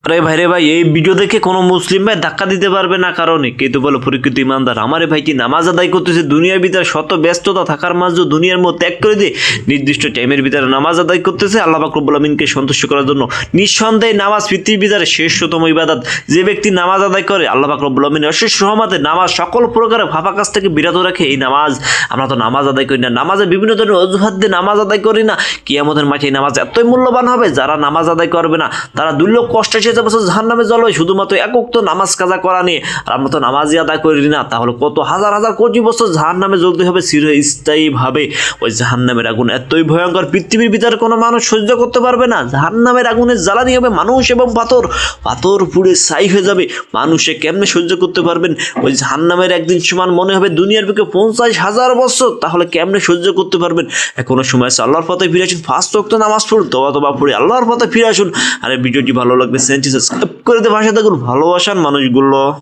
আরে ভাই রে ভাই, এই ভিডিও দেখে কোনো মুসলিম ভাই ধাক্কা দিতে পারবে না, কারণে কে তো বলো পরীক্ষিত ইমানদার আমারে ভাই কি নামাজ আদায় করতেছে দুনিয়ার ভিতরে শত ব্যস্ততা থাকার মাঝেও দুনিয়ার মধ্যে ত্যাগ করে দিয়ে নির্দিষ্ট টাইমের ভিতরে নামাজ আদায় করতেছে আল্লাহ পাক রব্বুল আমিনকে সন্তুষ্ট করার জন্য। নিঃসন্দেহে নামাজ পৃথিবীর ভিতরে শ্রেষ্ঠতম ইবাদত। যে ব্যক্তি নামাজ আদায় করে আল্লাহ পাক রব্বুল আমিনের অশেষ রহমতে নামাজ সকল প্রকারের ফাঁপা কাজ থেকে বিরত রাখে এই নামাজ। আমরা তো নামাজ আদায় করি না, নামাজে বিভিন্ন ধরনের অজুহাত দিয়ে নামাজ আদায় করি না। কিয়ামতের মাঠে এই নামাজ এতই মূল্যবান হবে, যারা নামাজ আদায় করবে না তারা দুর্লভ কষ্টে সে বছর জাহান্নামে জ্বলবে শুধুমাত্র একক তো নামাজ কাজা করা নিয়ে। আর আমরা তো নামাজই আদায় করি না, তাহলে কত হাজার হাজার কোটি বছর জাহান্নামে জ্বলতে হবে চিরস্থায়ীভাবে। ওই জাহান্নামের আগুন এতই ভয়ঙ্কর, পৃথিবীর ভিতরে কোনো মানুষ সহ্য করতে পারবে না। জাহান্নামের আগুনের জ্বালানি হবে মানুষ এবং পাথর, পাথর পুড়ে ছাই হয়ে যাবে। মানুষে কেমনে সহ্য করতে পারবেন? ওই জাহান্নামের একদিন সমান মনে হবে দুনিয়ার বুকে 50,000 বছর, তাহলে কেমনে সহ্য করতে পারবেন? এখনো সময় আছে, আল্লাহর পথে ফিরে আসুন, 5 ওয়াক্ত নামাজ পড়ুন, তওবা পড়ে আল্লাহর পথে ফিরে আসুন। আর এই ভিডিওটি ভালো লাগবে চ্যানেলটি সাবস্ক্রাইব করে দিয়ে পাশে থাকুন ভালোবাসার মানুষগুলো।